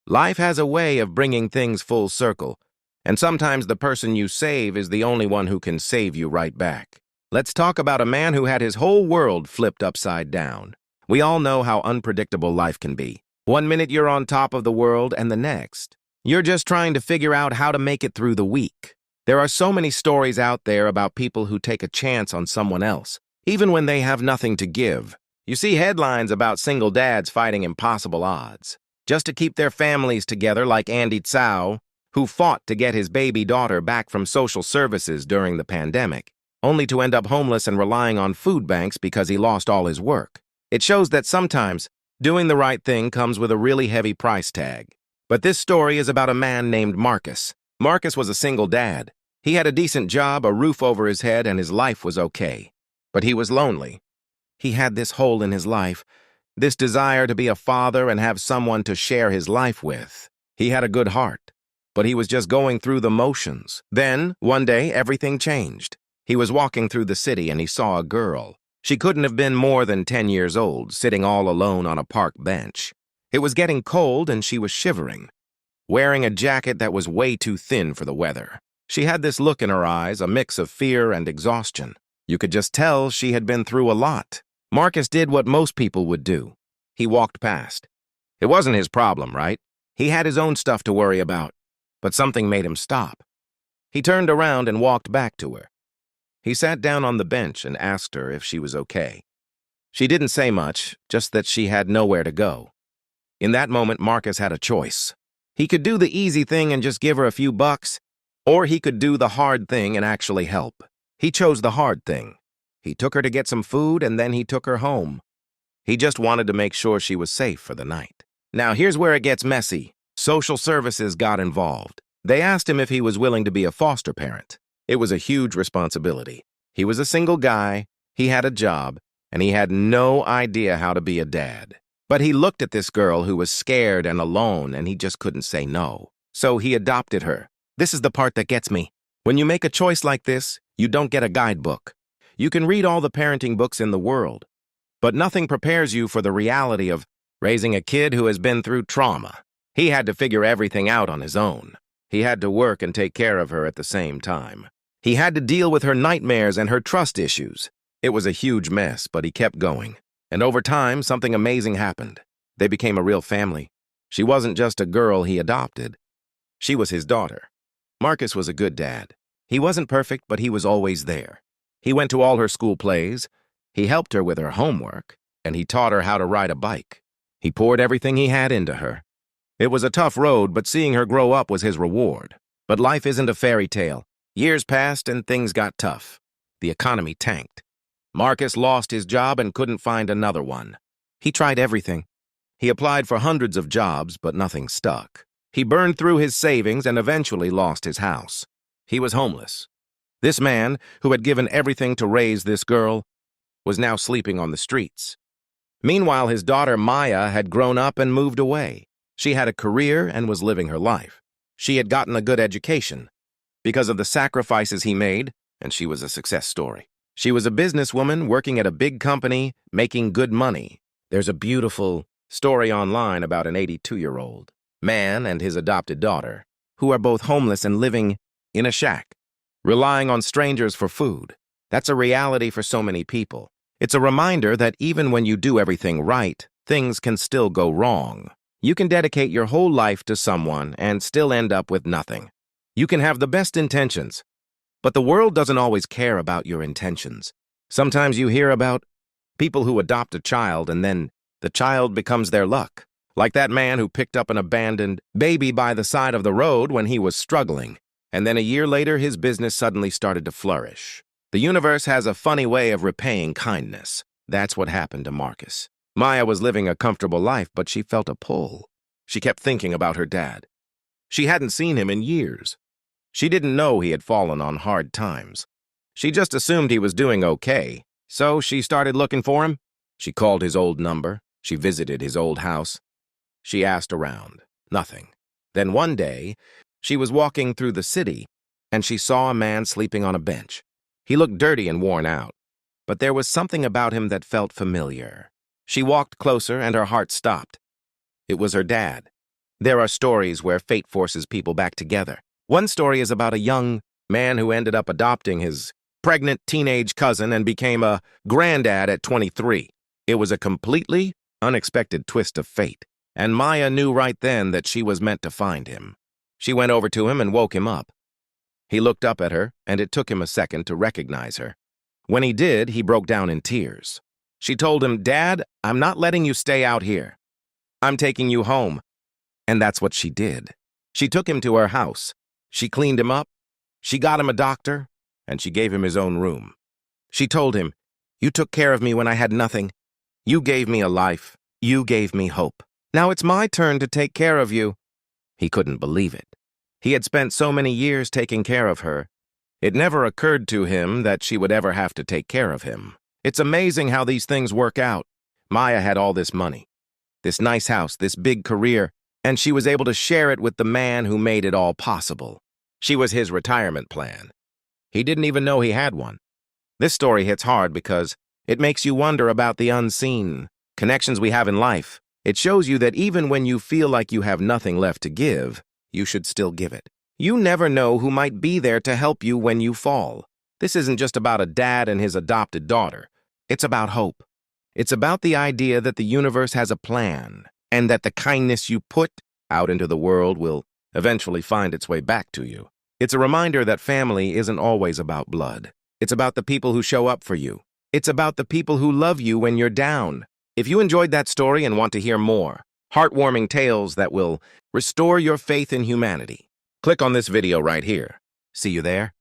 Life has a way of bringing things full circle, and sometimes the person you save is the only one who can save you right back. Let's talk about a man who had his whole world flipped upside down. We all know how unpredictable life can be. One minute you're on top of the world, and the next, you're just trying to figure out how to make it through the week. There are so many stories out there about people who take a chance on someone else, even when they have nothing to give. You see headlines about single dads fighting impossible odds, just to keep their families together, like Andy Tsao, who fought to get his baby daughter back from social services during the pandemic, only to end up homeless and relying on food banks because he lost all his work. It shows that sometimes doing the right thing comes with a really heavy price tag. But this story is about a man named Marcus. Marcus was a single dad. He had a decent job, a roof over his head, and his life was okay. But he was lonely. He had this hole in his life, this desire to be a father and have someone to share his life with. He had a good heart, but he was just going through the motions. Then, one day, everything changed. He was walking through the city and he saw a girl. She couldn't have been more than 10 years old, sitting all alone on a park bench. It was getting cold and she was shivering, wearing a jacket that was way too thin for the weather. She had this look in her eyes, a mix of fear and exhaustion. You could just tell she had been through a lot. Marcus did what most people would do. He walked past. It wasn't his problem, right? He had his own stuff to worry about. But something made him stop. He turned around and walked back to her. He sat down on the bench and asked her if she was okay. She didn't say much, just that she had nowhere to go. In that moment, Marcus had a choice. He could do the easy thing and just give her a few bucks, or he could do the hard thing and actually help. He chose the hard thing. He took her to get some food and then he took her home. He just wanted to make sure she was safe for the night. Now here's where it gets messy. Social services got involved. They asked him if he was willing to be a foster parent. It was a huge responsibility. He was a single guy, he had a job, and he had no idea how to be a dad. But he looked at this girl who was scared and alone and he just couldn't say no. So he adopted her. This is the part that gets me. When you make a choice like this, you don't get a guidebook. You can read all the parenting books in the world, but nothing prepares you for the reality of raising a kid who has been through trauma. He had to figure everything out on his own. He had to work and take care of her at the same time. He had to deal with her nightmares and her trust issues. It was a huge mess, but he kept going. And over time, something amazing happened. They became a real family. She wasn't just a girl he adopted. She was his daughter. Marcus was a good dad. He wasn't perfect, but he was always there. He went to all her school plays, he helped her with her homework, and he taught her how to ride a bike. He poured everything he had into her. It was a tough road, but seeing her grow up was his reward. But life isn't a fairy tale. Years passed and things got tough. The economy tanked. Marcus lost his job and couldn't find another one. He tried everything. He applied for hundreds of jobs, but nothing stuck. He burned through his savings and eventually lost his house. He was homeless. This man, who had given everything to raise this girl, was now sleeping on the streets. Meanwhile, his daughter Maya had grown up and moved away. She had a career and was living her life. She had gotten a good education because of the sacrifices he made, and she was a success story. She was a businesswoman working at a big company, making good money. There's a beautiful story online about an 82-year-old man and his adopted daughter, who are both homeless and living in a shack, relying on strangers for food. That's a reality for so many people. It's a reminder that even when you do everything right, things can still go wrong. You can dedicate your whole life to someone and still end up with nothing. You can have the best intentions, but the world doesn't always care about your intentions. Sometimes you hear about people who adopt a child and then the child becomes their luck, like that man who picked up an abandoned baby by the side of the road when he was struggling, and then a year later his business suddenly started to flourish. The universe has a funny way of repaying kindness. That's what happened to Marcus. Maya was living a comfortable life, but she felt a pull. She kept thinking about her dad. She hadn't seen him in years. She didn't know he had fallen on hard times. She just assumed he was doing okay, so she started looking for him. She called his old number. She visited his old house. She asked around. Nothing. Then one day, she was walking through the city, and she saw a man sleeping on a bench. He looked dirty and worn out, but there was something about him that felt familiar. She walked closer, and her heart stopped. It was her dad. There are stories where fate forces people back together. One story is about a young man who ended up adopting his pregnant teenage cousin and became a granddad at 23. It was a completely unexpected twist of fate, and Maya knew right then that she was meant to find him. She went over to him and woke him up. He looked up at her, and it took him a second to recognize her. When he did, he broke down in tears. She told him, "Dad, I'm not letting you stay out here. I'm taking you home." And that's what she did. She took him to her house. She cleaned him up. She got him a doctor, and she gave him his own room. She told him, "You took care of me when I had nothing. You gave me a life. You gave me hope. Now it's my turn to take care of you." He couldn't believe it. He had spent so many years taking care of her. It never occurred to him that she would ever have to take care of him. It's amazing how these things work out. Maya had all this money, this nice house, this big career, and she was able to share it with the man who made it all possible. She was his retirement plan. He didn't even know he had one. This story hits hard because it makes you wonder about the unseen connections we have in life. It shows you that even when you feel like you have nothing left to give, you should still give it. You never know who might be there to help you when you fall. This isn't just about a dad and his adopted daughter. It's about hope. It's about the idea that the universe has a plan, and that the kindness you put out into the world will eventually find its way back to you. It's a reminder that family isn't always about blood. It's about the people who show up for you. It's about the people who love you when you're down. If you enjoyed that story and want to hear more heartwarming tales that will restore your faith in humanity, click on this video right here. See you there.